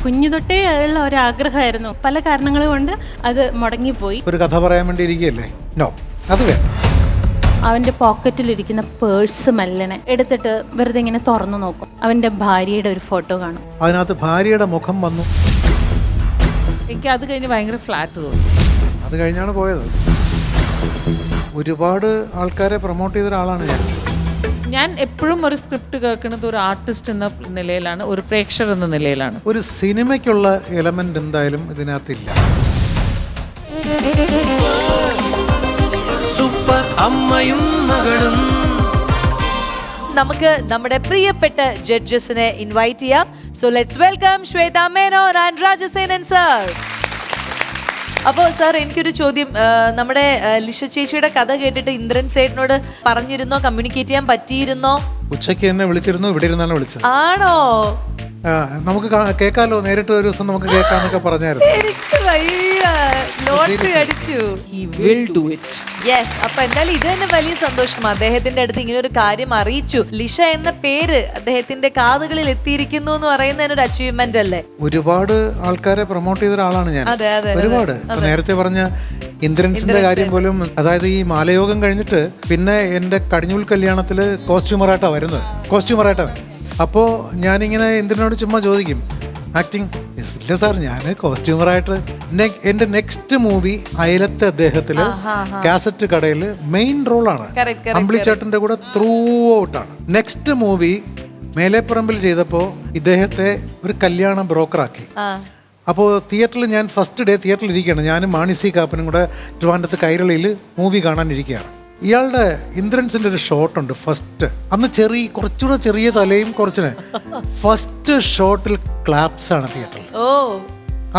കുഞ്ഞു തൊട്ടേ ഉള്ള ഒരു ആഗ്രഹമായിരുന്നു. പല കാരണങ്ങൾ കൊണ്ട് അത് മുടങ്ങിപ്പോയി. ഒരു കഥ പറയാൻ വേണ്ടി ഇരിക്കുകയല്ലേ? നോ, അത് വേണം. അവൻ്റെ പോക്കറ്റിലിരിക്കുന്ന പേഴ്സ് മെല്ലനെ എടുത്തിട്ട് വെറുതെ ഇങ്ങനെ തുറന്നു നോക്കും. അവൻ്റെ ഭാര്യയുടെ ഒരു ഫോട്ടോ കാണും. അതിനകത്ത് ഭാര്യയുടെ മുഖം വന്നു. എനിക്ക് അത് കഴിഞ്ഞ് ഭയങ്കര ഫ്ലാറ്റ് തോന്നി. അത് കഴിഞ്ഞാണ് പോയത്. ഒരുപാട് ആൾക്കാരെ പ്രൊമോട്ട് ചെയ്ത ഒരാളാണ് ഞാൻ എപ്പോഴും ഒരു സ്ക്രിപ്റ്റ് കേൾക്കുന്നത് ഒരു ആർട്ടിസ്റ്റ് എന്ന നിലയിലാണ്, ഒരു പ്രേക്ഷകർ എന്ന നിലയിലാണ്. ഒരു സിനിമയ്ക്കുള്ള എലമെന്റ് എന്തായാലും ഇതിനകത്തില്ല. സൂപ്പർ അമ്മയും മകളും. നമുക്ക് നമ്മുടെ പ്രിയപ്പെട്ട ജഡ്ജസിനെ ഇൻവൈറ്റ് ചെയ്യാം. So let's welcome Shweta Menon and Rajasenan sir. അപ്പോൾ സാർ, എനിക്കൊരു ചോദ്യം. നമ്മുടെ ലിഷ ചേച്ചിയുടെ കഥ കേട്ടിട്ട് ഇന്ദ്രൻ സേട്ടനോട് പറഞ്ഞിരുന്നോ, കമ്മ്യൂണിക്കേറ്റ് ചെയ്യാൻ പറ്റിയിരുന്നോ? ഉച്ചയ്ക്ക് എന്നെ വിളിച്ചിരുന്നു, ഇവിടെ ഇരുന്നാണ് വിളിച്ചത്. ആണോ? നമുക്ക് കേൾക്കാലോ, നേരിട്ട് ഒരു ദിവസം നമുക്ക് കേൾക്കാന്നൊക്കെ പറഞ്ഞായിരുന്നു. എനിക്ക് വയ്യ, ലോട്ടറി അടിച്ചു. He will do it. Yes. അപ്പൊ എന്തായാലും ഇത് തന്നെ വലിയ സന്തോഷം. അദ്ദേഹത്തിന്റെ അടുത്ത് ഇങ്ങനെ ഒരു കാര്യം അറിയിച്ചു. ലിഷ എന്ന പേര് അദ്ദേഹത്തിന്റെ കാതുകളിൽ എത്തിയിരിക്കുന്നു എന്ന് പറയുന്നതിന് ഒരു അച്ചീവ്മെന്റ് അല്ലേ? ഒരുപാട് ആൾക്കാരെ പ്രൊമോട്ട് ചെയ്ത ഒരാളാണ് ഞാൻ. ഒരുപാട്. നേരത്തെ പറഞ്ഞ ഇന്ദ്രൻസിന്റെ കാര്യം പോലും, അതായത് ഈ മാലയോഗം കഴിഞ്ഞിട്ട് പിന്നെ എന്റെ കടിഞ്ഞൂൽ കല്യാണത്തില് കോസ്റ്റ്യൂമറായിട്ടാണ് വരുന്നത്. അപ്പോൾ ഞാനിങ്ങനെ ഇന്ദ്രനോട് ചുമ്മാ ചോദിക്കും, ആക്ടിങ് ഇല്ല സാർ, ഞാൻ കോസ്റ്റ്യൂമറായിട്ട് എൻ്റെ നെക്സ്റ്റ് മൂവി അയലത്തെ അദ്ദേഹത്തില് കാസറ്റ് കടയിൽ മെയിൻ റോളാണ്. അമ്പിളിച്ചേട്ടൻ്റെ കൂടെ ത്രൂ ഔട്ടാണ്. നെക്സ്റ്റ് മൂവി മേലെപ്പറമ്പിൽ ചെയ്തപ്പോൾ ഇദ്ദേഹത്തെ ഒരു കല്യാണ ബ്രോക്കറാക്കി. അപ്പോൾ തിയേറ്ററിൽ ഞാൻ ഫസ്റ്റ് ഡേ തിയേറ്ററിൽ ഇരിക്കുകയാണ്. ഞാനും മാണിസി കാപ്പനും കൂടെ ട്രിവാൻഡ്രത്ത് കൈരളിയിൽ മൂവി കാണാനിരിക്കുകയാണ്. ഇയാളുടെ ഇന്ദ്രൻസിന്റെ ഒരു ഷോട്ടുണ്ട് ഫസ്റ്റ്. അന്ന് കുറച്ചുകൂടെ ചെറിയ തലയും കുറച്ചിന്. ഫസ്റ്റ് ഷോട്ടിൽ ക്ലാപ്സ് ആണ് തിയേറ്ററിൽ.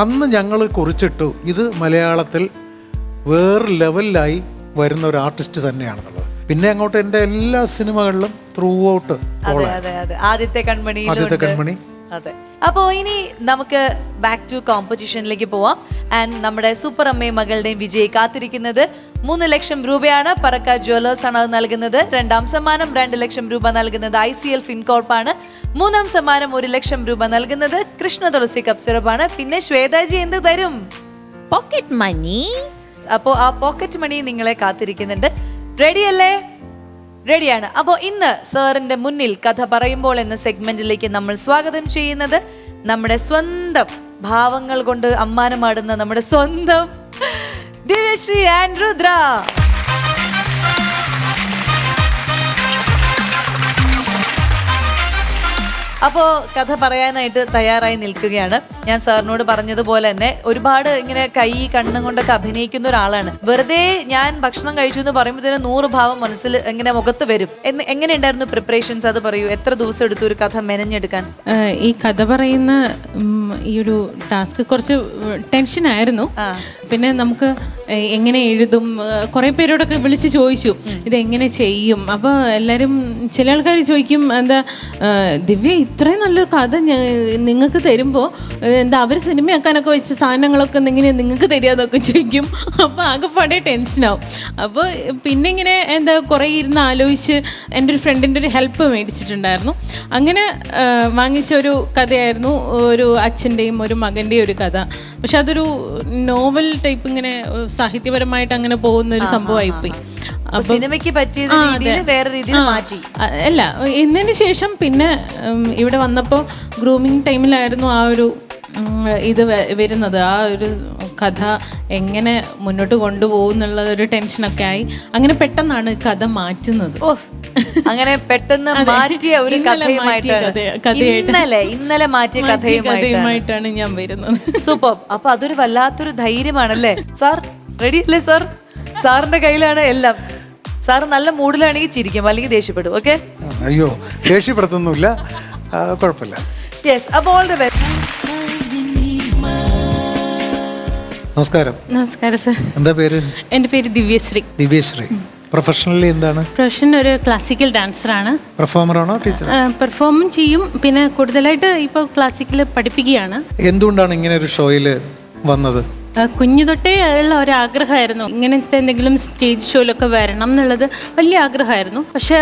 അന്ന് ഞങ്ങൾ കുറിച്ചിട്ടു, ഇത് മലയാളത്തിൽ വേറെ ലെവലിലായി വരുന്ന ഒരു ആർട്ടിസ്റ്റ് തന്നെയാണെന്നുള്ളത്. പിന്നെ അങ്ങോട്ട് എൻ്റെ എല്ലാ സിനിമകളിലും ത്രൂ ഔട്ട് ആദ്യത്തെ കൺമണി. അതെ. അപ്പോൾ ഇനി നമുക്ക് ബാക്ക് ടു കോമ്പറ്റീഷനിലേക്ക് പോവാം. ആൻഡ് നമ്മുടെ സൂപ്പർ അമ്മയും മകളുടെയും വിജയി കാത്തിരിക്കുന്നത് 3 ലക്ഷം രൂപയാണ്. പറക്ക ജ്വല്ലേഴ്സ് ആണ് അത് നൽകുന്നത്. രണ്ടാം സമ്മാനം 2 ലക്ഷം രൂപ നൽകുന്നത് ICL ഫിൻകോർപ്പാണ്. മൂന്നാം സമ്മാനം 1 ലക്ഷം രൂപ നൽകുന്നത് കൃഷ്ണ തുളസി കപ്പ് സിറപ്പാണ്. പിന്നെ ശ്വേതാജി എന്ത് തരും? Pocket money. അപ്പോൾ ആ പോക്കറ്റ് മണി നിങ്ങളെ കാത്തിരിക്കുന്നുണ്ട്. റെഡിയല്ലേ? റെഡിയാണ്. അപ്പോൾ ഇന്ന് സാറിന്റെ മുന്നിൽ കഥ പറയുമ്പോൾ എന്ന സെഗ്മെന്റിലേക്ക് നമ്മൾ സ്വാഗതം ചെയ്യുന്നത് നമ്മുടെ സ്വന്തം ഭാവങ്ങൾ കൊണ്ട് അമ്മാനമാടുന്ന നമ്മുടെ സ്വന്തം ദിവ്യശ്രീ ആൻഡ് രുദ്ര. അപ്പോൾ കഥ പറയാനായിട്ട് തയ്യാറായി നിൽക്കുകയാണ്. ഞാൻ സാറിനോട് പറഞ്ഞതുപോലെ തന്നെ ഒരുപാട് ഇങ്ങനെ കൈ കണ്ണും കൊണ്ടൊക്കെ അഭിനയിക്കുന്ന ഒരാളാണ്. വെറുതെ ഞാൻ ഭക്ഷണം കഴിച്ചു എന്ന് പറയുമ്പോൾ തന്നെ 100 ഭാവം മനസ്സിൽ ഇങ്ങനെ മുഖത്ത് വരും. എങ്ങനെയുണ്ടായിരുന്നു പ്രിപ്പറേഷൻസ്? അത് പറയൂ. എത്ര ദിവസം എടുത്തു ഒരു കഥ മെനഞ്ഞെടുക്കാൻ? ഈ കഥ പറയുന്ന ഈ ഒരു ടാസ്ക് കുറച്ച് ടെൻഷനായിരുന്നു. പിന്നെ നമുക്ക് എങ്ങനെ എഴുതും, കുറേ പേരോടൊക്കെ വിളിച്ച് ചോദിച്ചു ഇതെങ്ങനെ ചെയ്യും. അപ്പോൾ എല്ലാവരും, ചില ആൾക്കാർ ചോദിക്കും, എന്താ ദിവ്യ ഇത്രയും നല്ലൊരു കഥ നിങ്ങൾക്ക് തരുമ്പോൾ എന്താ അവർ സിനിമയാക്കാനൊക്കെ വെച്ച സാധനങ്ങളൊക്കെ എങ്ങനെയാണ് നിങ്ങൾക്ക് തരികയെന്നൊക്കെ ചോദിക്കും. അപ്പോൾ ആകെപ്പാടെ ടെൻഷനാവും. അപ്പോൾ പിന്നെ ഇങ്ങനെ എന്താ കുറേ ഇരുന്ന് ആലോചിച്ച് എൻ്റെ ഒരു ഫ്രണ്ടിൻ്റെ ഒരു ഹെൽപ്പ് മേടിച്ചിട്ടുണ്ടായിരുന്നു. അങ്ങനെ വാങ്ങിച്ച ഒരു കഥയായിരുന്നു, ഒരു അച്ഛൻ്റെയും ഒരു മകൻ്റെയും ഒരു കഥ. പക്ഷെ അതൊരു നോവൽ ടൈപ്പ്, ഇങ്ങനെ സാഹിത്യപരമായിട്ട് അങ്ങനെ പോകുന്ന ഒരു സംഭവമായിപ്പോയി. സിനിമയ്ക്ക് പറ്റിയ രീതിയിൽ വേറെ രീതിയിൽ മാറ്റി. അല്ല, എന്നതിന് ശേഷം പിന്നെ ഇവിടെ വന്നപ്പോൾ ഗ്രൂമിങ് ടൈമിലായിരുന്നു ആ ഒരു ഇത് വരുന്നത്. ആ ഒരു കഥ എങ്ങനെ മുന്നോട്ട് കൊണ്ടുപോകും എന്നുള്ള ഒരു ടെൻഷനൊക്കെ ആയി. അങ്ങനെ പെട്ടെന്നാണ് കഥ മാറ്റുന്നത്. അങ്ങനെ പെട്ടെന്ന് മാറ്റിയ ഒരു ഇന്നലെ മാറ്റിയ കഥയുമായിട്ടാണ് ഞാൻ വരുന്നത്. സൂപ്പർ. അപ്പൊ അതൊരു വല്ലാത്തൊരു ധൈര്യമാണല്ലേ സാർ? റെഡി അല്ലേ സാർ? സാറിന്റെ കയ്യിലാണ് എല്ലാം. സാർ നല്ല മൂഡിലാണെങ്കിൽ ചിരിക്കും, അല്ലെങ്കിൽ ദേഷ്യപ്പെടും. ഓക്കെ? അയ്യോ, ദേഷ്യപ്പെടുത്തൊന്നുമില്ല, കുഴപ്പമില്ല. യെസ്. അപ്പോൾ ഓൾ ദി ബെസ്റ്റ്. നമസ്കാരം. നമസ്കാരം സാർ. എന്താ പേര്? എൻ്റെ പേര് ദിവ്യശ്രീ. ദിവ്യശ്രീ. പ്രൊഫഷണലി എന്താണ്? പ്രൊഫഷൻ ഒരു ക്ലാസിക്കൽ ഡാൻസറാണ്. പെർഫോമറാണോ? ടീച്ചർ? പെർഫോമും ചെയ്യും, പിന്നെ കൂടുതലായിട്ട് ഇപ്പോൾ ക്ലാസിക്കൽ പഠിപ്പിക്കുകയാണ്. എന്തുകൊണ്ടാണ് ഇങ്ങനെ ഒരു ഷോയിൽ വന്നത്? കുഞ്ഞു തൊട്ടേ ഉള്ള ഒരാഗ്രഹമായിരുന്നു ഇങ്ങനത്തെ എന്തെങ്കിലും സ്റ്റേജ് ഷോയിലൊക്കെ വരണം എന്നുള്ളത് വലിയ ആഗ്രഹമായിരുന്നു. പക്ഷെ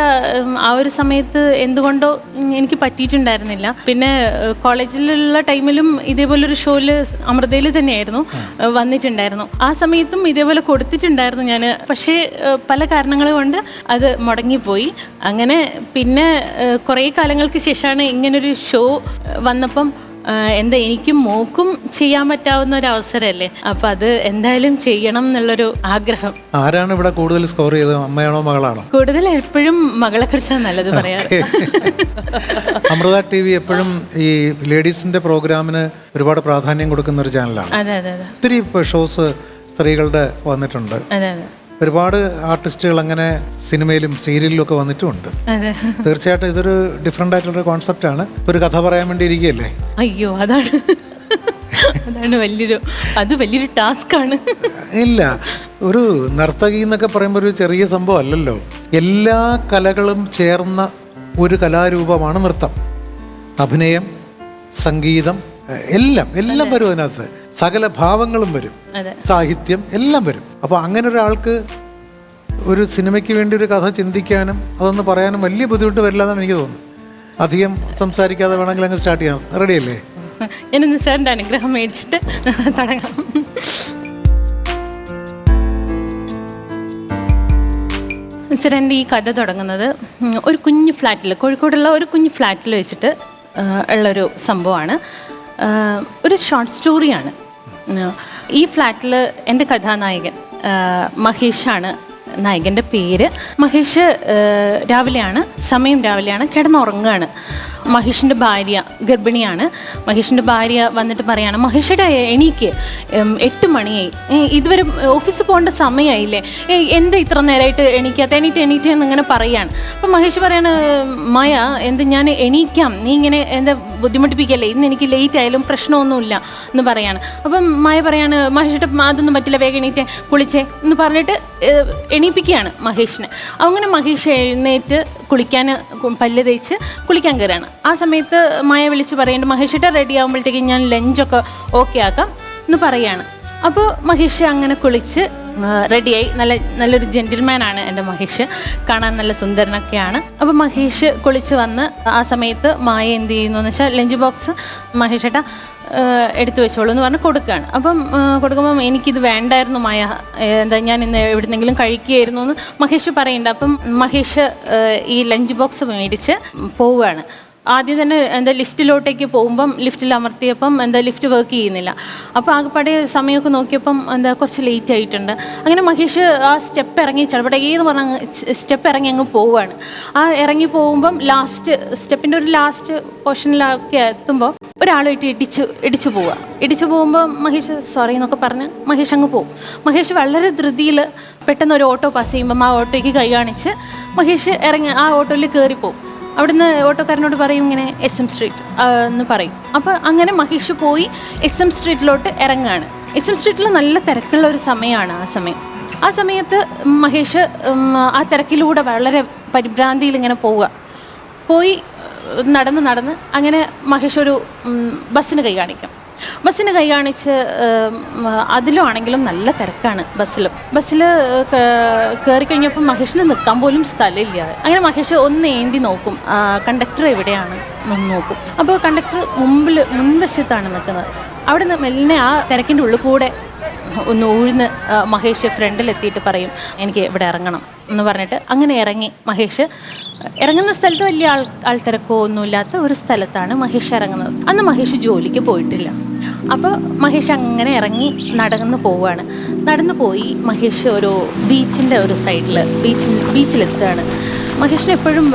ആ ഒരു സമയത്ത് എന്തുകൊണ്ടോ എനിക്ക് പറ്റിയിട്ടുണ്ടായിരുന്നില്ല. പിന്നെ കോളേജിലുള്ള ടൈമിലും ഇതേപോലൊരു ഷോയിൽ അമൃതയിൽ തന്നെയായിരുന്നു വന്നിട്ടുണ്ടായിരുന്നു. ആ സമയത്തും ഇതേപോലെ കൊടുത്തിട്ടുണ്ടായിരുന്നു ഞാൻ. പക്ഷേ പല കാരണങ്ങൾ കൊണ്ട് അത് മുടങ്ങിപ്പോയി. അങ്ങനെ പിന്നെ കുറേ കാലങ്ങൾക്ക് ശേഷമാണ് ഇങ്ങനൊരു ഷോ വന്നപ്പം എന്താ എനിക്കും മോക്കും ചെയ്യാൻ പറ്റാവുന്ന ഒരു അവസരമല്ലേ, അപ്പം അത് എന്തായാലും ചെയ്യണം എന്നുള്ളൊരു ആഗ്രഹം. ആരാണ് ഇവിടെ കൂടുതൽ സ്കോർ ചെയ്തത്, അമ്മയാണോ മകളാണോ? കൂടുതൽ എപ്പോഴും മകളെ കുറിച്ചാണ് നല്ലത് പറയാറ്. അമൃത TV എപ്പോഴും ഈ ലേഡീസിന്റെ പ്രോഗ്രാമിന് ഒരുപാട് പ്രാധാന്യം കൊടുക്കുന്ന ഒരു ചാനലാണ്. അതെ അതെ അതെ. ഒത്തിരി ഷോസ് സ്ത്രീകളുടെ വന്നിട്ടുണ്ട്. അതെ അതെ. ഒരുപാട് ആർട്ടിസ്റ്റുകൾ അങ്ങനെ സിനിമയിലും സീരിയലിലും ഒക്കെ വന്നിട്ടുമുണ്ട്. അതെ. തീർച്ചയായിട്ടും ഇതൊരു ഡിഫറെൻ്റ് ആയിട്ടുള്ളൊരു കോൺസെപ്റ്റാണ്. ഒരു കഥ പറയാൻ വേണ്ടി ഇരിക്കുകയല്ലേ? അയ്യോ അതാണ് വലിയൊരു ടാസ്ക്കാണ്. ഇല്ല, ഒരു നർത്തകി എന്നൊക്കെ പറയുമ്പോൾ ഒരു ചെറിയ സംഭവം അല്ലല്ലോ. എല്ലാ കലകളും ചേർന്ന ഒരു കലാരൂപമാണ് നൃത്തം. അഭിനയം, സംഗീതം, എല്ലാം വരും അതിനകത്ത്. സകല ഭാവങ്ങളും വരും, സാഹിത്യം എല്ലാം വരും. അപ്പോൾ അങ്ങനെ ഒരാൾക്ക് ഒരു സിനിമയ്ക്ക് വേണ്ടി ഒരു കഥ ചിന്തിക്കാനും അതൊന്ന് പറയാനും വലിയ ബുദ്ധിമുട്ട് വരില്ല എന്നാണ് എനിക്ക് തോന്നുന്നത്. അധികം സംസാരിക്കാതെ വേണമെങ്കിൽ അങ്ങ് സ്റ്റാർട്ട് ചെയ്യാം. റെഡിയല്ലേ? ഞാനൊന്ന് സാറിൻ്റെ അനുഗ്രഹം മേടിച്ചിട്ട് തുടങ്ങാം. സാർ, എൻ്റെ ഈ കഥ തുടങ്ങുന്നത് ഒരു കുഞ്ഞു ഫ്ലാറ്റിൽ, കോഴിക്കോടുള്ള ഒരു കുഞ്ഞു ഫ്ലാറ്റിൽ വെച്ചിട്ട് ഉള്ളൊരു സംഭവമാണ്. ഒരു ഷോർട്ട് സ്റ്റോറിയാണ്. ഈ ഫ്ലാറ്റിൽ എൻ്റെ കഥാനായകൻ മഹേഷാണ് നായകൻ്റെ പേര്. മഹേഷ് സമയം രാവിലെയാണ്, കിടന്നുറങ്ങുകയാണ്. മഹേഷിൻ്റെ ഭാര്യ ഗർഭിണിയാണ്. മഹേഷിൻ്റെ ഭാര്യ വന്നിട്ട് പറയാണ്, മഹേഷയുടെ എണീക്ക്, 8 മണിയായി, ഇതുവരെ ഓഫീസിൽ പോകേണ്ട സമയമായില്ലേ, എന്താ ഇത്ര നേരമായിട്ട് എണീറ്റ് എന്നിങ്ങനെ പറയാണ്. അപ്പം മഹേഷ് പറയാണ്, മായ ഞാൻ എണീക്കാം, നീ ഇങ്ങനെ എന്താ ബുദ്ധിമുട്ടിപ്പിക്കല്ലേ, ഇന്ന് എനിക്ക് ലേറ്റ് ആയാലും പ്രശ്നമൊന്നുമില്ല എന്ന് പറയാണ്. അപ്പം മായ പറയാണ്, മഹേഷിട്ട് അതൊന്നും പറ്റില്ല, വേഗം എണീറ്റേ, കുളിച്ചേ എന്ന് പറഞ്ഞിട്ട് എണീപ്പിക്കുകയാണ് മഹേഷിനെ. അങ്ങനെ മഹേഷ് എഴുന്നേറ്റ് കുളിക്കാൻ, പല്ല് തേച്ച് കുളിക്കാൻ കയറുകയാണ്. ആ സമയത്ത് മായ വിളിച്ച് പറയുന്നുണ്ട്, മഹേഷിട്ട് റെഡി ആകുമ്പോഴത്തേക്കും ഞാൻ ലഞ്ചൊക്കെ ഓക്കെ ആക്കാം എന്ന് പറയുകയാണ്. അപ്പോൾ മഹേഷ് അങ്ങനെ കുളിച്ച് റെഡിയായി. നല്ലൊരു ജെന്റിൽമാനാണ് എൻ്റെ മഹേഷ്, കാണാൻ നല്ല സുന്ദരനൊക്കെയാണ്. അപ്പോൾ മഹേഷ് കുളിച്ച് വന്ന് ആ സമയത്ത് മായ എന്ത് ചെയ്യുന്നു എന്ന് വെച്ചാൽ ലഞ്ച് ബോക്സ് മഹേഷ് ഏട്ടാ എടുത്തു വെച്ചോളൂ എന്ന് പറഞ്ഞ് കൊടുക്കുകയാണ്. അപ്പം കൊടുക്കുമ്പം എനിക്കിത് വേണ്ടായിരുന്നു മായ, ഞാൻ ഇന്ന് എവിടുന്നെങ്കിലും കഴിക്കുകയായിരുന്നു എന്ന് മഹേഷ് പറയുന്നുണ്ട്. അപ്പം മഹേഷ് ഈ ലഞ്ച് ബോക്സ് മേടിച്ച് പോവുകയാണ്. ആദ്യം തന്നെ ലിഫ്റ്റിലോട്ടേക്ക് പോകുമ്പം ലിഫ്റ്റിൽ അമർത്തിയപ്പം ലിഫ്റ്റ് വർക്ക് ചെയ്യുന്നില്ല. അപ്പോൾ ആകെപ്പാടെ സമയമൊക്കെ നോക്കിയപ്പം കുറച്ച് ലേറ്റ് ആയിട്ടുണ്ട്. അങ്ങനെ മഹേഷ് ആ സ്റ്റെപ്പ് ഇറങ്ങി ചടപടേന്ന് പറഞ്ഞ സ്റ്റെപ്പ് ഇറങ്ങി അങ്ങ് പോവുകയാണ്. ആ ഇറങ്ങി പോകുമ്പം സ്റ്റെപ്പിൻ്റെ ഒരു ലാസ്റ്റ് പോർഷനിലൊക്കെ എത്തുമ്പോൾ ഒരാളായിട്ട് ഇടിച്ചു പോവുക. ഇടിച്ചു പോകുമ്പോൾ മഹേഷ് സോറി എന്നൊക്കെ പറഞ്ഞ് മഹേഷ് അങ്ങ് പോകും. മഹേഷ് വളരെ ധൃതിയിൽ പെട്ടെന്ന് ഒരു ഓട്ടോ പാസ് ചെയ്യുമ്പം ആ ഓട്ടോയ്ക്ക് കൈ കാണിച്ച് മഹേഷ് ഇറങ്ങി ആ ഓട്ടോയിൽ കയറിപ്പോവും. അവിടുന്ന് ഓട്ടോക്കാരനോട് പറയും ഇങ്ങനെ SM സ്ട്രീറ്റ് എന്ന് പറയും. അപ്പോൾ അങ്ങനെ മഹേഷ് പോയി SM സ്ട്രീറ്റിലോട്ട് ഇറങ്ങുകയാണ്. SM സ്ട്രീറ്റിൽ നല്ല തിരക്കുള്ള ഒരു സമയമാണ് ആ സമയത്ത് മഹേഷ് ആ തിരക്കിലൂടെ വളരെ പരിഭ്രാന്തിയിൽ ഇങ്ങനെ പോയി നടന്ന് അങ്ങനെ മഹേഷ് ഒരു ബസ്സിന് കൈ കാണിക്കും. ബസ്സിന് കൈ കാണിച്ച് അതിലാണെങ്കിലും നല്ല തിരക്കാണ്. ബസ്സിൽ കയറി കഴിഞ്ഞപ്പോൾ മഹേഷിന് നിൽക്കാൻ പോലും സ്ഥലമില്ല. അങ്ങനെ മഹേഷ് ഒന്ന് ഏന്തി നോക്കും, കണ്ടക്ടർ എവിടെയാണ് എന്ന് നോക്കും. അപ്പോൾ കണ്ടക്ടർ മുൻവശത്താണ് നിൽക്കുന്നത്. അവിടെ നിന്ന് മെല്ലെ ആ തിരക്കിൻ്റെ ഉള്ളിൽ കൂടെ ഒന്ന് ഊഴ്ന്ന് മഹേഷ് ഫ്രണ്ടിലെത്തിയിട്ട് പറയും, എനിക്ക് ഇവിടെ ഇറങ്ങണം എന്ന് പറഞ്ഞിട്ട് അങ്ങനെ ഇറങ്ങി. മഹേഷ് ഇറങ്ങുന്ന സ്ഥലത്ത് വലിയ ആൾത്തിരക്കോ ഒന്നുമില്ലാത്ത ഒരു സ്ഥലത്താണ് മഹേഷ് ഇറങ്ങുന്നത്. അന്ന് മഹേഷ് ജോലിക്ക് പോയിട്ടില്ല. അപ്പോൾ മഹേഷ് അങ്ങനെ ഇറങ്ങി നടന്നു പോയി മഹേഷ് ഒരു ബീച്ചിൻ്റെ ഒരു സൈഡിൽ ബീച്ചിലെത്തുകയാണ്. മഹേഷിന് എപ്പോഴും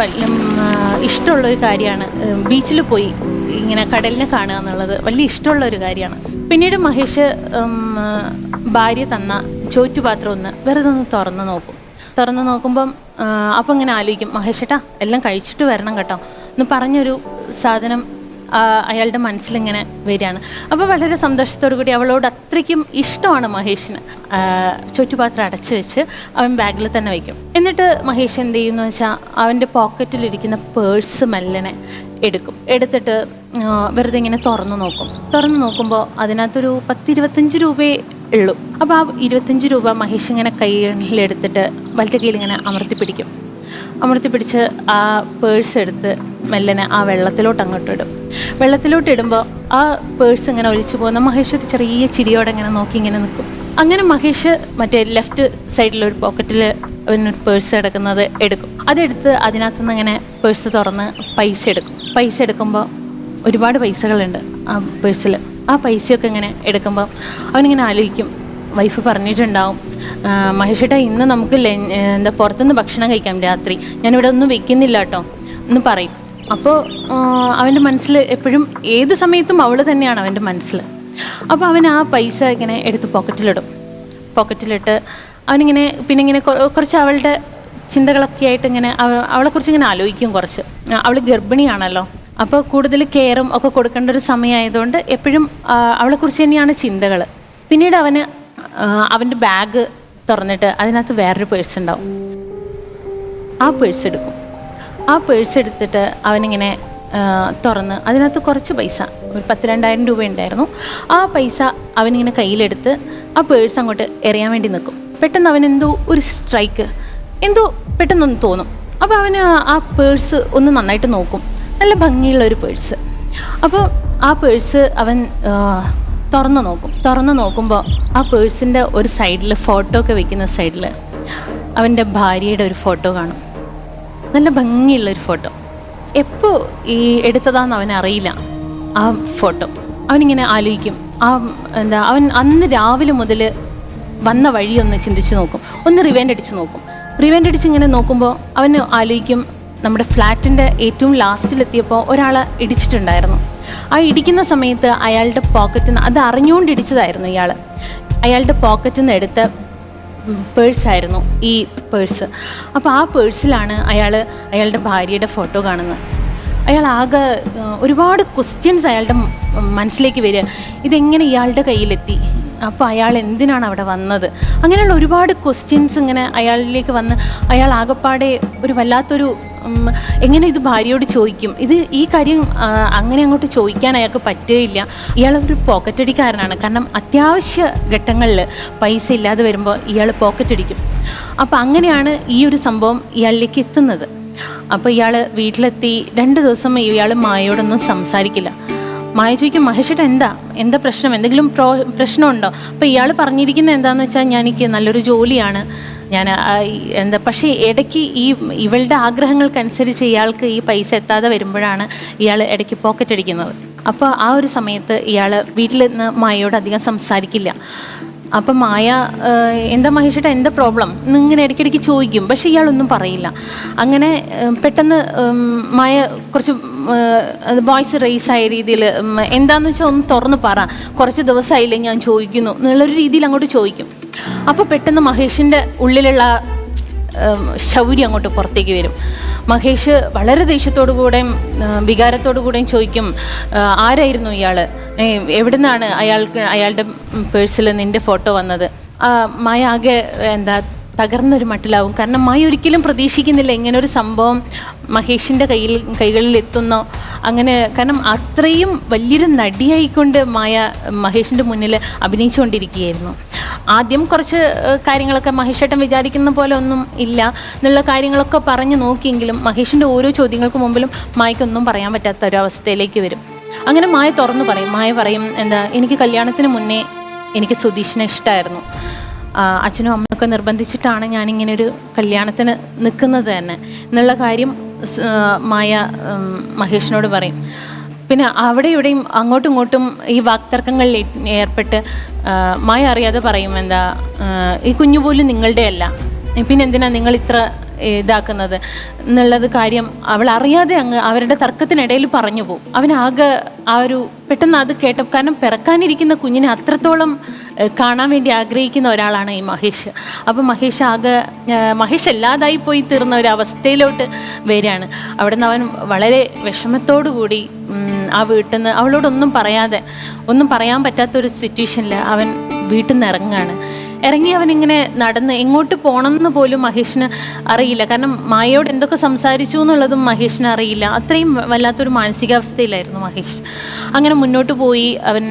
ഇഷ്ടമുള്ളൊരു കാര്യമാണ് ബീച്ചിൽ പോയി ഇങ്ങനെ കടലിനെ കാണുക എന്നുള്ളത്. വലിയ ഇഷ്ടമുള്ളൊരു കാര്യമാണ്. പിന്നീട് മഹേഷ് ഭാര്യ തന്ന ചോറ്റുപാത്രം ഒന്ന് വെറുതെ ഒന്ന് തുറന്ന് നോക്കുമ്പം അപ്പം ഇങ്ങനെ ആലോചിക്കും, മഹേഷേട്ടാ എല്ലാം കഴിച്ചിട്ട് വരണം കേട്ടോ എന്ന് പറഞ്ഞൊരു സാധനം അയാളുടെ മനസ്സിലിങ്ങനെ വരികയാണ്. അപ്പോൾ വളരെ സന്തോഷത്തോടു കൂടി അവളോട് അത്രയ്ക്കും ഇഷ്ടമാണ് മഹേഷിന്. ചുറ്റുപാത്രം അടച്ചു വെച്ച് അവൻ ബാഗിൽ തന്നെ വയ്ക്കും. എന്നിട്ട് മഹേഷ് എന്ത് ചെയ്യുമെന്ന് വെച്ചാൽ അവൻ്റെ പോക്കറ്റിലിരിക്കുന്ന പേഴ്സ് മെല്ലനെ എടുത്തിട്ട് വെറുതെ ഇങ്ങനെ തുറന്നു നോക്കുമ്പോൾ അതിനകത്തൊരു 10-25 രൂപയെ ഉള്ളൂ. അപ്പോൾ ആ 25 രൂപ മഹേഷ് ഇങ്ങനെ കയ്യിലെടുത്തിട്ട് വലത്തെ കയ്യിൽ ഇങ്ങനെ അമർത്തി പിടിച്ച് ആ പേഴ്സ് എടുത്ത് മെല്ലനെ ആ വെള്ളത്തിലോട്ട് അങ്ങോട്ട് ഇടും. വെള്ളത്തിലോട്ട് ഇടുമ്പോൾ ആ പേഴ്സ് ഇങ്ങനെ ഒലിച്ചു പോകുന്ന മഹേഷ് ഒരു ചെറിയ ചിരിയോടെ ഇങ്ങനെ നോക്കി ഇങ്ങനെ നിൽക്കും. അങ്ങനെ മഹേഷ് മറ്റേ ലെഫ്റ്റ് സൈഡിലൊരു പോക്കറ്റിൽ അവനൊരു പേഴ്സ് കിടക്കുന്നത് എടുക്കും. അതെടുത്ത് അതിനകത്തുനിന്ന് ഇങ്ങനെ പേഴ്സ് തുറന്ന് പൈസ എടുക്കുമ്പോൾ ഒരുപാട് പൈസകളുണ്ട് ആ പേഴ്സിൽ. ആ പൈസയൊക്കെ ഇങ്ങനെ എടുക്കുമ്പോൾ അവനിങ്ങനെ ആലോചിക്കും, വൈഫ് പറഞ്ഞിട്ടുണ്ടാവും, മഹേഷേട്ടാ ഇന്ന് നമുക്ക് പുറത്തുനിന്ന് ഭക്ഷണം കഴിക്കാം രാത്രി, ഞാനിവിടെ ഒന്നും വെക്കുന്നില്ല കേട്ടോ എന്ന് പറയും. അപ്പോൾ അവൻ്റെ മനസ്സിൽ എപ്പോഴും ഏത് സമയത്തും അവൾ തന്നെയാണ് അവൻ്റെ മനസ്സിൽ. അപ്പോൾ അവൻ ആ പൈസ ഇങ്ങനെ എടുത്ത് പോക്കറ്റിലിട്ട് അവനിങ്ങനെ പിന്നെ ഇങ്ങനെ കുറച്ച് അവളുടെ ചിന്തകളൊക്കെ ആയിട്ട് ഇങ്ങനെ അവളെക്കുറിച്ച് ഇങ്ങനെ ആലോചിക്കും. കുറച്ച് അവൾ ഗർഭിണിയാണല്ലോ, അപ്പോൾ കൂടുതൽ കെയറും ഒക്കെ കൊടുക്കേണ്ട ഒരു സമയമായതുകൊണ്ട് എപ്പോഴും അവളെക്കുറിച്ച് തന്നെയാണ് ചിന്തകൾ. പിന്നീട് അവൻ്റെ ബാഗ് തുറന്നിട്ട് അതിനകത്ത് വേറൊരു പേഴ്സ് ഉണ്ടാവും. ആ പേഴ്സ് എടുക്കും. ആ പേഴ്സ് എടുത്തിട്ട് അവനിങ്ങനെ തുറന്ന് അതിനകത്ത് കുറച്ച് പൈസ, ഒരു 10,000-2000 രൂപ ഉണ്ടായിരുന്നു. ആ പൈസ അവനിങ്ങനെ കയ്യിലെടുത്ത് ആ പേഴ്സ് അങ്ങോട്ട് എറിയാൻ വേണ്ടി നിൽക്കും. പെട്ടെന്ന് അവനെന്തോ ഒരു സ്ട്രൈക്ക് പെട്ടെന്നൊന്ന് തോന്നും. അപ്പോൾ അവന് ആ പേഴ്സ് ഒന്ന് നന്നായിട്ട് നോക്കും. നല്ല ഭംഗിയുള്ളൊരു പേഴ്സ്. അപ്പോൾ ആ പേഴ്സ് അവൻ തുറന്ന് നോക്കുമ്പോൾ ആ പേഴ്സിൻ്റെ ഒരു സൈഡിൽ ഫോട്ടോ ഒക്കെ വെക്കുന്ന സൈഡിൽ അവൻ്റെ ഭാര്യയുടെ ഒരു ഫോട്ടോ കാണും. നല്ല ഭംഗിയുള്ളൊരു ഫോട്ടോ. എപ്പോൾ ഈ എടുത്തതാണെന്ന് അവനറിയില്ല ആ ഫോട്ടോ. അവനിങ്ങനെ ആലോചിക്കും, അവൻ അന്ന് രാവിലെ മുതൽ വന്ന വഴി ഒന്ന് ചിന്തിച്ച് നോക്കും, ഒന്ന് റിവൈൻഡ് അടിച്ച് ഇങ്ങനെ നോക്കുമ്പോൾ അവന് ആലോചിക്കും, നമ്മുടെ ഫ്ലാറ്റിൻ്റെ ഏറ്റവും ലാസ്റ്റിലെത്തിയപ്പോൾ ഒരാളെ ഇടിച്ചിട്ടുണ്ടായിരുന്നു. ആ ഇടിക്കുന്ന സമയത്ത് അയാളുടെ പോക്കറ്റിൽ നിന്ന്, അത് അറിഞ്ഞുകൊണ്ട് ഇടിച്ചതായിരുന്നു അയാളുടെ പോക്കറ്റിൽ നിന്ന് എടുത്ത പേഴ്സായിരുന്നു ഈ പേഴ്സ്. അപ്പോൾ ആ പേഴ്സിലാണ് അയാളുടെ ഭാര്യയുടെ ഫോട്ടോ കാണുന്നത്. അയാൾ ആകെ ഒരുപാട് ക്വസ്റ്റ്യൻസ് അയാളുടെ മനസ്സിലേക്ക് വരിക. ഇതെങ്ങനെ ഇയാളുടെ കയ്യിലെത്തി, അപ്പോൾ അയാൾ എന്തിനാണ് അവിടെ വന്നത്, അങ്ങനെയുള്ള ഒരുപാട് ക്വസ്റ്റ്യൻസ് ഇങ്ങനെ അയാളിലേക്ക് വന്ന് അയാൾ ആകെപ്പാടെ ഒരു വല്ലാത്തൊരു എങ്ങനെ ഇത് ഭാര്യയോട് ചോദിക്കും, ഈ കാര്യം അങ്ങനെ അങ്ങോട്ട് ചോദിക്കാൻ അയാൾക്ക് പറ്റുകയില്ല. ഇയാളൊരു പോക്കറ്റടിക്കാരനാണ്. കാരണം അത്യാവശ്യ ഘട്ടങ്ങളിൽ പൈസ ഇല്ലാതെ വരുമ്പോൾ ഇയാൾ പോക്കറ്റടിക്കും. അപ്പോൾ അങ്ങനെയാണ് ഈ ഒരു സംഭവം ഇയാളിലേക്ക് എത്തുന്നത്. അപ്പോൾ ഇയാൾ വീട്ടിലെത്തി 2 ദിവസം ഇയാൾ മായയോടൊന്നും സംസാരിക്കില്ല. മായ ചോദിക്കും, മഹേഷേട്ടാ എന്താ പ്രശ്നം, എന്തെങ്കിലും പ്രശ്നമുണ്ടോ? അപ്പോൾ ഇയാൾ പറഞ്ഞിരിക്കുന്നത് എന്താണെന്ന് വെച്ചാൽ, എനിക്ക് നല്ലൊരു ജോലിയാണ്, പക്ഷേ ഇടയ്ക്ക് ഇവളുടെ ആഗ്രഹങ്ങൾക്കനുസരിച്ച് ഇയാൾക്ക് ഈ പൈസ എത്താതെ വരുമ്പോഴാണ് ഇയാൾ ഇടയ്ക്ക് പോക്കറ്റ് അടിക്കുന്നത്. അപ്പോൾ ആ ഒരു സമയത്ത് ഇയാൾ വീട്ടിൽ നിന്ന് മായയോട് അധികം സംസാരിക്കില്ല. അപ്പം മായ, എന്താ മഹേഷേട്ടാ എന്താ പ്രോബ്ലം എന്നിങ്ങനെ ഇടയ്ക്കിടയ്ക്ക് ചോദിക്കും. പക്ഷേ ഇയാളൊന്നും പറയില്ല. അങ്ങനെ പെട്ടെന്ന് മായ കുറച്ച് വോയിസ് റേസ് ആയ രീതിയിൽ, എന്താണെന്ന് വെച്ചാൽ ഒന്ന് തുറന്ന് പറ, കുറച്ച് ദിവസമായില്ലേ ഞാൻ ചോദിക്കുന്നു എന്നുള്ളൊരു രീതിയിൽ അങ്ങോട്ട് ചോദിക്കും. അപ്പോൾ പെട്ടെന്ന് മഹേഷിൻ്റെ ഉള്ളിലുള്ള ശൗര്യം അങ്ങോട്ട് പുറത്തേക്ക് വരും. മഹേഷ് വളരെ ദേഷ്യത്തോടു കൂടെയും വികാരത്തോടു കൂടെയും ചോദിക്കും, ആരായിരുന്നു ഇയാൾ, എവിടുന്നാണ് അയാളുടെ പേഴ്സിൽ നിൻ്റെ ഫോട്ടോ വന്നത്? മായ ആകെ തകർന്നൊരു മട്ടിലാവും. കാരണം മായ ഒരിക്കലും പ്രതീക്ഷിക്കുന്നില്ല ഇങ്ങനൊരു സംഭവം മഹേഷിൻ്റെ കൈകളിൽ എത്തുന്നോ അങ്ങനെ. കാരണം അത്രയും വലിയൊരു നടിയായിക്കൊണ്ട് മായ മഹേഷിൻ്റെ മുന്നിൽ അഭിനയിച്ചുകൊണ്ടിരിക്കുകയായിരുന്നു. ആദ്യം കുറച്ച് കാര്യങ്ങളൊക്കെ മഹേഷേട്ടൻ വിചാരിക്കുന്ന പോലെ ഒന്നും ഇല്ല എന്നുള്ള കാര്യങ്ങളൊക്കെ പറഞ്ഞു നോക്കിയെങ്കിലും മഹേഷിൻ്റെ ഓരോ ചോദ്യങ്ങൾക്ക് മുമ്പിലും മായക്കൊന്നും പറയാൻ പറ്റാത്ത ഒരവസ്ഥയിലേക്ക് വരും. അങ്ങനെ മായ തുറന്നു പറയും. മായ പറയും, എനിക്ക് കല്യാണത്തിന് മുന്നേ എനിക്ക് സുധീഷിനെ ഇഷ്ടമായിരുന്നു. അച്ഛനും അമ്മയൊക്കെ നിർബന്ധിച്ചിട്ടാണ് ഞാനിങ്ങനെ ഒരു കല്യാണത്തിന് നിൽക്കുന്നത് തന്നെ എന്നുള്ള കാര്യം മായ മഹേഷിനോട് പറയും. പിന്നെ അവിടെ ഇവിടെയും അങ്ങോട്ടും ഇങ്ങോട്ടും ഈ വാക്തർക്കങ്ങളിൽ ഏർപ്പെട്ട് മായ അറിയാതെ പറയും, ഈ കുഞ്ഞു പോലും നിങ്ങളുടെ അല്ല, പിന്നെ എന്തിനാ നിങ്ങൾ ഇത്ര ഇതാക്കുന്നത് എന്നുള്ളത് കാര്യം അവൾ അറിയാതെ അവരുടെ തർക്കത്തിനിടയിൽ പറഞ്ഞു പോകും. അവനാകെ പെട്ടെന്ന് അത് കേട്ട, കാരണം പിറക്കാനിരിക്കുന്ന കുഞ്ഞിനെ അത്രത്തോളം കാണാൻ വേണ്ടി ആഗ്രഹിക്കുന്ന ഒരാളാണ് ഈ മഹേഷ്. അപ്പോൾ മഹേഷ് അല്ലാതായി പോയി തീർന്ന ഒരു അവസ്ഥയിലോട്ട് വരികയാണ്. അവിടെ നിന്ന് അവൻ വളരെ വിഷമത്തോടു കൂടി ആ വീട്ടിൽ നിന്ന് അവളോടൊന്നും പറയാതെ, ഒന്നും പറയാൻ പറ്റാത്തൊരു സിറ്റുവേഷനിൽ അവൻ വീട്ടിൽ നിന്ന് ഇറങ്ങി അവനിങ്ങനെ നടന്ന് എങ്ങോട്ട് പോകണമെന്ന് പോലും മഹേഷിന് അറിയില്ല. കാരണം മായയോട് എന്തൊക്കെ സംസാരിച്ചു എന്നുള്ളതും മഹേഷിന് അറിയില്ല. അത്രയും വല്ലാത്തൊരു മാനസികാവസ്ഥയിലായിരുന്നു മഹേഷ്. അങ്ങനെ മുന്നോട്ട് പോയി അവൻ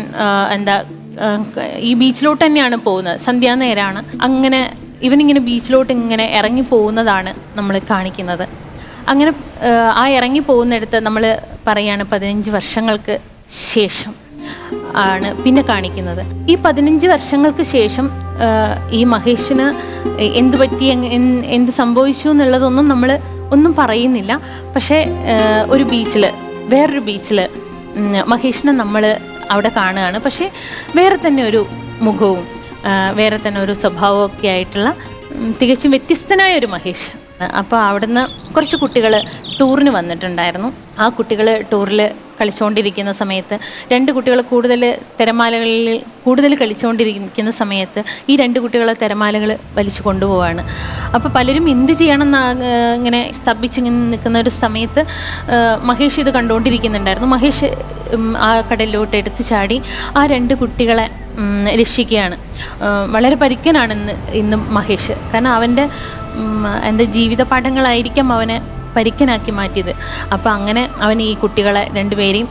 ഈ ബീച്ചിലോട്ട് തന്നെയാണ് പോകുന്നത്, സന്ധ്യാനേരമാണ്. അങ്ങനെ ഇവനിങ്ങനെ ബീച്ചിലോട്ട് ഇങ്ങനെ ഇറങ്ങി പോകുന്നതാണ് നമ്മൾ കാണിക്കുന്നത്. അങ്ങനെ ആ ഇറങ്ങി പോകുന്നിടത്ത് നമ്മൾ പറയാണ് 15 വർഷങ്ങൾക്ക് ശേഷം ആണ് പിന്നെ കാണിക്കുന്നത്. ഈ 15 വർഷങ്ങൾക്ക് ശേഷം ഈ മഹേഷിന് എന്ത് പറ്റി, എന്ത് സംഭവിച്ചു എന്നുള്ളതൊന്നും നമ്മൾ ഒന്നും പറയുന്നില്ല. പക്ഷേ ഒരു ബീച്ചിൽ, വേറൊരു ബീച്ചിൽ മഹേഷിനെ നമ്മൾ അവിടെ കാണുകയാണ്. പക്ഷേ വേറെ തന്നെ ഒരു മുഖവും വേറെ തന്നെ ഒരു സ്വഭാവവും ഒക്കെ ആയിട്ടുള്ള തികച്ചും വ്യത്യസ്തനായ ഒരു മഹേഷ്. അപ്പോൾ അവിടുന്ന് കുറച്ച് കുട്ടികൾ ടൂറിന് വന്നിട്ടുണ്ടായിരുന്നു. ആ കുട്ടികൾ ടൂറിൽ കളിച്ചുകൊണ്ടിരിക്കുന്ന സമയത്ത് 2 കുട്ടികൾ കൂടുതൽ കളിച്ചുകൊണ്ടിരിക്കുന്ന സമയത്ത് ഈ 2 കുട്ടികളെ തിരമാലകൾ വലിച്ചു കൊണ്ടുപോവാണ്. അപ്പോൾ പലരും എന്ത് ചെയ്യണമെന്ന് ഇങ്ങനെ സ്തംഭിച്ചിങ്ങനെ നിൽക്കുന്ന ഒരു സമയത്ത് മഹേഷ് ഇത് കണ്ടുകൊണ്ടിരിക്കുന്നുണ്ടായിരുന്നു. മഹേഷ് ആ കടലിലോട്ട് എടുത്തു ചാടി ആ 2 കുട്ടികളെ രക്ഷിക്കുകയാണ്. വളരെ പരിക്കനാണ് ഇന്ന് മഹേഷ്. കാരണം അവൻ്റെ ജീവിത പാഠങ്ങളായിരിക്കാം അവനെ പരിക്കനാക്കി മാറ്റിയത്. അപ്പോൾ അങ്ങനെ അവൻ ഈ കുട്ടികളെ 2 പേരെയും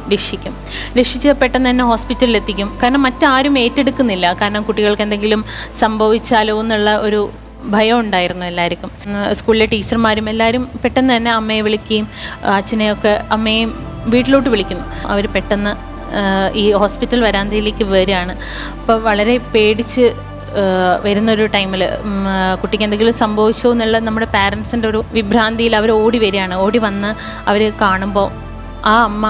രക്ഷിച്ച് പെട്ടെന്ന് തന്നെ ഹോസ്പിറ്റലിൽ എത്തിക്കും. കാരണം മറ്റാരും ഏറ്റെടുക്കുന്നില്ല. കാരണം കുട്ടികൾക്ക് എന്തെങ്കിലും സംഭവിച്ചാലോ എന്നുള്ള ഒരു ഭയം ഉണ്ടായിരുന്നു എല്ലാവർക്കും. സ്കൂളിലെ ടീച്ചർമാരും എല്ലാവരും പെട്ടെന്ന് തന്നെ അമ്മയെ വിളിക്കുകയും അച്ഛനെയൊക്കെ അമ്മയും വീട്ടിലോട്ട് വിളിക്കുന്നു. അവർ പെട്ടെന്ന് ഈ ഹോസ്പിറ്റൽ വരാന്തയിലേക്ക് വരികയാണ്. അപ്പോൾ വളരെ പേടിച്ച് വരുന്നൊരു ടൈമിൽ കുട്ടിക്ക് എന്തെങ്കിലും സംഭവിച്ചോ എന്നുള്ള നമ്മുടെ പാരൻസിൻ്റെ ഒരു വിഭ്രാന്തിയിൽ അവർ ഓടി വരികയാണ്. ഓടി വന്ന് അവർ കാണുമ്പോൾ ആ അമ്മ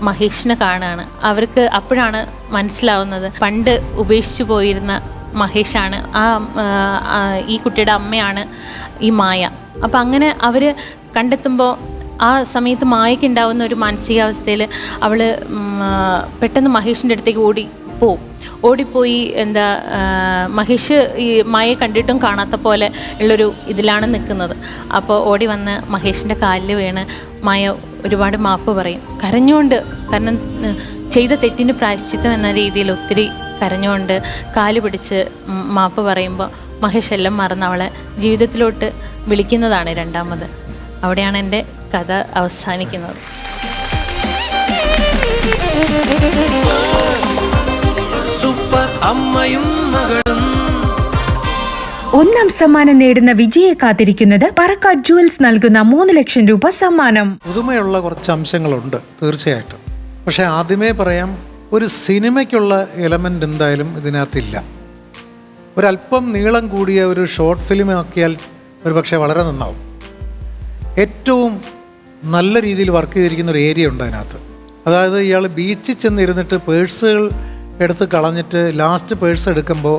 മഹേഷിനെ കാണുകയാണ്. അവർക്ക് അപ്പോഴാണ് മനസ്സിലാവുന്നത് പണ്ട് ഉപേക്ഷിച്ചു പോയിരുന്ന മഹേഷാണ്, ഈ കുട്ടിയുടെ അമ്മയാണ് ഈ മായ. അപ്പം അങ്ങനെ അവർ കണ്ടെത്തുമ്പോൾ ആ സമയത്ത് മായയ്ക്ക് ഉണ്ടാവുന്ന ഒരു മാനസികാവസ്ഥയിൽ അവൾ പെട്ടെന്ന് മഹേഷിൻ്റെ അടുത്തേക്ക് ഓടിപ്പോയി മഹേഷ് ഈ മായയെ കണ്ടിട്ടും കാണാത്ത പോലെ ഉള്ളൊരു ഇതിലാണ് നിൽക്കുന്നത്. അപ്പോൾ ഓടി വന്ന് മഹേഷിൻ്റെ കാലിൽ വീണ് മായ ഒരുപാട് മാപ്പ് പറയും, കരഞ്ഞുകൊണ്ട്. കാരണം ചെയ്ത തെറ്റിന് പ്രായശ്ചിത്തം എന്ന രീതിയിൽ ഒത്തിരി കരഞ്ഞുകൊണ്ട് കാല് പിടിച്ച് മാപ്പ് പറയുമ്പോൾ മഹേഷ് എല്ലാം മറന്ന് അവളെ ജീവിതത്തിലോട്ട് വിളിക്കുന്നതാണ് രണ്ടാമത്. അവിടെയാണ് എൻ്റെ കഥ അവസാനിക്കുന്നത്. സൂപ്പർ അമ്മയും മകളും. 1ാം സമ്മാനം നേടുന്ന വിജയെ കാത്തിരിക്കുന്നത് പറക്കാട് ജുവൽസ് നൽകുന്ന 3 ലക്ഷം രൂപ സമ്മാനം. പുതുമയുള്ള കുറച്ച് അംശങ്ങളുണ്ട് തീർച്ചയായിട്ടും. പക്ഷെ ആദ്യമേ പറയാം, ഒരു സിനിമയ്ക്കുള്ള എലമെൻ്റ് എന്തായാലും ഇതിനകത്തില്ല. ഒരല്പം നീളം കൂടിയ ഒരു ഷോർട്ട് ഫിലിം ആക്കിയാൽ ഒരു പക്ഷേ വളരെ നന്നാവും. ഏറ്റവും നല്ല രീതിയിൽ വർക്ക് ചെയ്തിരിക്കുന്ന ഒരു ഏരിയ ഉണ്ട് അതിനകത്ത്. അതായത് ഇയാൾ ബീച്ചിൽ ചെന്നിരുന്നിട്ട് പേഴ്സുകൾ എടുത്ത് കളഞ്ഞിട്ട് ലാസ്റ്റ് പേഴ്സ് എടുക്കുമ്പോൾ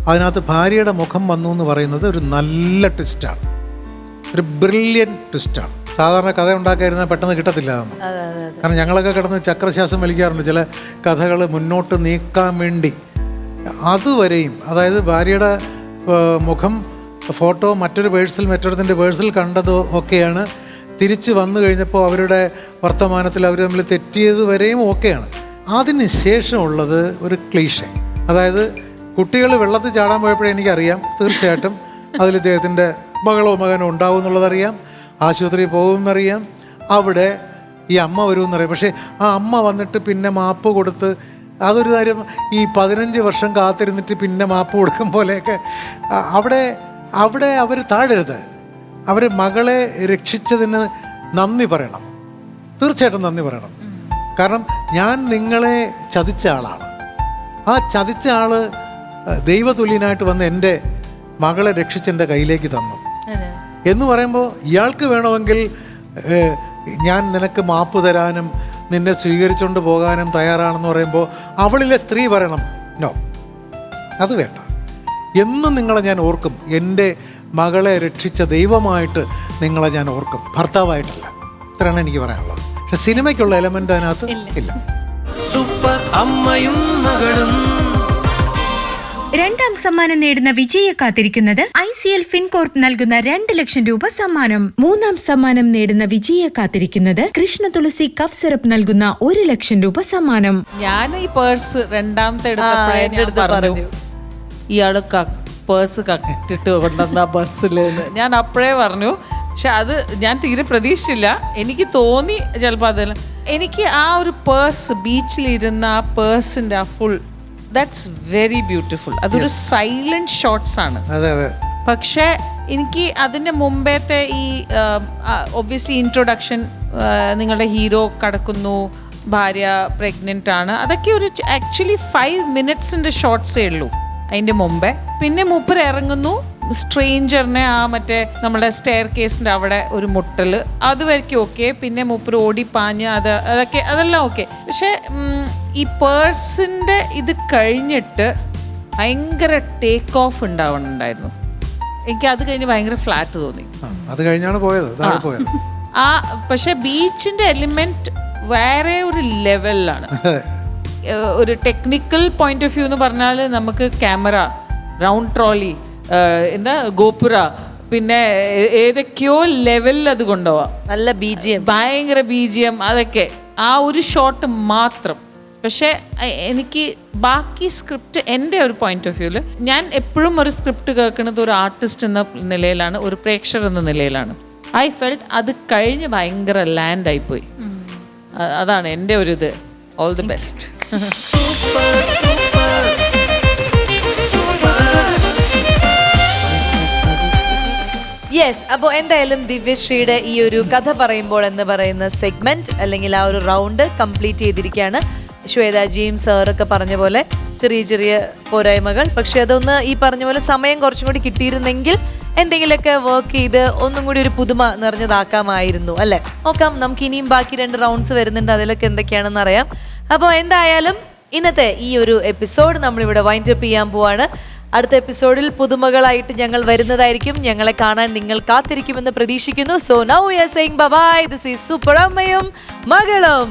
അതിനകത്ത് ഭാര്യയുടെ മുഖം വന്നു എന്ന് പറയുന്നത് ഒരു നല്ല ട്വിസ്റ്റാണ്, ഒരു ബ്രില്യൻ ട്വിസ്റ്റാണ്. സാധാരണ കഥ ഉണ്ടാക്കാതിരുന്നാൽ പെട്ടെന്ന് കിട്ടത്തില്ല അതൊന്നും. കാരണം ഞങ്ങളൊക്കെ കിടന്ന് ചക്രശ്വാസം വലിക്കാറുണ്ട് ചില കഥകൾ മുന്നോട്ട് നീക്കാൻ വേണ്ടി. അതുവരെയും അതായത് ഭാര്യയുടെ മുഖം ഫോട്ടോ മറ്റൊരു മറ്റൊരുത്തിൻ്റെ പേഴ്സിൽ കണ്ടതോ ഒക്കെയാണ്. തിരിച്ച് വന്നു കഴിഞ്ഞപ്പോൾ അവരുടെ വർത്തമാനത്തിൽ അവർ തമ്മിൽ തെറ്റിയത് വരെയും ഓക്കെയാണ്. അതിന് ശേഷമുള്ളത് ഒരു ക്ലീഷേ. അതായത് കുട്ടികൾ വെള്ളത്തിൽ ചാടാൻ പോയപ്പോഴേ എനിക്കറിയാം തീർച്ചയായിട്ടും അതിൽ ഇദ്ദേഹത്തിൻ്റെ മകളോ മകനോ ഉണ്ടാവും എന്നുള്ളതറിയാം, ആശുപത്രിയിൽ പോകുമെന്നറിയാം, അവിടെ ഈ അമ്മ വരുമെന്നറിയാം. പക്ഷേ ആ അമ്മ വന്നിട്ട് പിന്നെ മാപ്പ് കൊടുത്ത് അതൊരു കാര്യം. ഈ 15 വർഷം കാത്തിരുന്നിട്ട് പിന്നെ മാപ്പ് കൊടുക്കും പോലെയൊക്കെ അവിടെ അവർ താഴരുത്. അവർ മകളെ രക്ഷിച്ചതിന് നന്ദി പറയണം, തീർച്ചയായിട്ടും നന്ദി പറയണം. കാരണം ഞാൻ നിങ്ങളെ ചതിച്ച ആളാണ്, ആ ചതിച്ച ആൾ ദൈവതുല്യനായിട്ട് വന്ന് എൻ്റെ മകളെ രക്ഷിച്ച് എൻ്റെ കയ്യിലേക്ക് തന്നു എന്ന് പറയുമ്പോൾ ഇയാൾക്ക് വേണമെങ്കിൽ ഞാൻ നിനക്ക് മാപ്പ് തരാനും നിന്നെ സ്വീകരിച്ചുകൊണ്ട് പോകാനും തയ്യാറാണെന്ന് പറയുമ്പോൾ അവളിലെ സ്ത്രീ പറയണം നോ, അത് വേണ്ട. എന്നും നിങ്ങളെ ഞാൻ ഓർക്കും, എൻ്റെ മകളെ രക്ഷിച്ച ദൈവമായിട്ട് നിങ്ങളെ ഞാൻ ഓർക്കും, ഭർത്താവായിട്ടല്ല. ഇത്രയാണ് എനിക്ക് പറയാനുള്ളത്. പക്ഷെ സിനിമയ്ക്കുള്ള എലമെന്റ് അതിനകത്ത് ഇല്ല. സൂപ്പർ അമ്മയും മകളും. 2ാം സമ്മാനം നേടുന്ന വിജയെ കാത്തിരിക്കുന്നത് ICL ഫിൻകോർപ്പ് നൽകുന്ന 2 ലക്ഷം രൂപ സമ്മാനം. 3ാം സമ്മാനം നേടുന്ന വിജയെ കാത്തിരിക്കുന്നത് കൃഷ്ണ തുളസി കഫ് സിറപ്പ് നൽകുന്ന 1 ലക്ഷം രൂപ സമ്മാനം. ഞാൻ ഈ പേഴ്സ് രണ്ടാമത്തെ എടുത്തപ്പോഴേ ഇയാള് പേഴ്സ് കട്ടിട്ട് കൊണ്ടുവന്ന ബസ്സിൽ ഞാൻ അപ്പോഴേ പറഞ്ഞു. പക്ഷെ അത് ഞാൻ തീരെ പ്രതീക്ഷിച്ചില്ല. എനിക്ക് തോന്നി ചിലപ്പോൾ അതിൽ എനിക്ക് ആ ഒരു പേഴ്സ് ബീച്ചിലിരുന്ന ആ പേഴ്സിൻ്റെ ആ ഫുൾ ദാറ്റ്സ് വെരി ബ്യൂട്ടിഫുൾ. അതൊരു സൈലന്റ് ഷോട്ട്സ് ആണ്. അതെ അതെ. പക്ഷേ എനിക്ക് അതിൻ്റെ മുമ്പത്തെ ഈ ഒബ്വിയസ്ലി ഇൻട്രൊഡക്ഷൻ, നിങ്ങളുടെ ഹീറോ കടക്കുന്നു, ഭാര്യ പ്രഗ്നൻ്റ് ആണ്, അതൊക്കെ ഒരു ആക്ച്വലി 5 minutesൻ്റെ ഷോർട്ട്സേ ഉള്ളൂ അതിൻ്റെ മുമ്പേ. പിന്നെ മൂപ്പർ ഇറങ്ങുന്നു, സ്ട്രേഞ്ചറിനെ ആ മറ്റേ നമ്മുടെ സ്റ്റെയർ കേസിൻ്റെ അവിടെ ഒരു മുട്ടൽ, അതുവരെയ്ക്കും ഓക്കെ. പിന്നെ മൂപ്പർ ഓടിപ്പാഞ്ഞ് അതെല്ലാം ഓക്കെ. പക്ഷേ ഈ പേഴ്സിൻ്റെ ഇത് കഴിഞ്ഞിട്ട് ഭയങ്കര ടേക്ക് ഓഫ് ഉണ്ടാവുന്നുണ്ടായിരുന്നു. എനിക്ക് അത് കഴിഞ്ഞ് ഭയങ്കര ഫ്ലാറ്റ് തോന്നി. അത് കഴിഞ്ഞാണ് പോയത്. പക്ഷെ ബീച്ചിന്റെ എലിമെന്റ് വേറെ ഒരു ലെവലിലാണ്. ഒരു ടെക്നിക്കൽ പോയിന്റ് ഓഫ് വ്യൂ എന്ന് പറഞ്ഞാൽ നമുക്ക് ക്യാമറ, റൗണ്ട് ട്രോളി, ഗോപുര, പിന്നെ ഏതൊക്കെയോ ലെവലിൽ അത് കൊണ്ടുപോവാം. നല്ല BGM, ഭയങ്കര BGM, അതൊക്കെ ആ ഒരു ഷോട്ട് മാത്രം. പക്ഷേ എനിക്ക് ബാക്കി സ്ക്രിപ്റ്റ്, എൻ്റെ ഒരു പോയിന്റ് ഓഫ് വ്യൂവിൽ ഞാൻ എപ്പോഴും ഒരു സ്ക്രിപ്റ്റ് കേൾക്കുന്നത് ഒരു ആർട്ടിസ്റ്റ് എന്ന നിലയിലാണ്, ഒരു പ്രേക്ഷകർ എന്ന നിലയിലാണ്. ഐ ഫെൽറ്റ് അത് കഴിഞ്ഞ് ഭയങ്കര ലാൻഡ് ആയിപ്പോയി. അതാണ് എൻ്റെ ഒരു ഇത്. All the best. യെസ്. അപ്പോൾ എന്തായാലും ദിവ്യശ്രീയുടെ ഈ ഒരു കഥ പറയുമ്പോൾ എന്ന് പറയുന്ന സെഗ്മെന്റ് അല്ലെങ്കിൽ ആ ഒരു റൗണ്ട് കംപ്ലീറ്റ് ചെയ്തിരിക്കുകയാണ്. ശ്വേതാജിയും സാറൊക്കെ പറഞ്ഞ പോലെ ചെറിയ ചെറിയ പോരായ്മകൾ, പക്ഷെ അതൊന്ന് ഈ പറഞ്ഞ പോലെ സമയം കുറച്ചും കൂടി കിട്ടിയിരുന്നെങ്കിൽ എന്തെങ്കിലുമൊക്കെ വർക്ക് ചെയ്ത് ഒന്നും കൂടി ഒരു പുതുമ നിറഞ്ഞതാക്കാമായിരുന്നു അല്ലേ. നോക്കാം, നമുക്ക് ഇനിയും ബാക്കി 2 റൗണ്ട്സ് വരുന്നുണ്ട്, അതിലൊക്കെ എന്തൊക്കെയാണെന്ന് അറിയാം. അപ്പോൾ എന്തായാലും ഇന്നത്തെ ഈ ഒരു എപ്പിസോഡ് നമ്മളിവിടെ വൈൻഡ് അപ്പ് ചെയ്യാൻ പോവാണ്. അടുത്ത എപ്പിസോഡിൽ പുതുമകളായിട്ട് ഞങ്ങൾ വരുന്നതായിരിക്കും. ഞങ്ങളെ കാണാൻ നിങ്ങൾ കാത്തിരിക്കുമെന്ന് പ്രതീക്ഷിക്കുന്നു. So now we are saying bye bye. This is super അമ്മയും മകളും.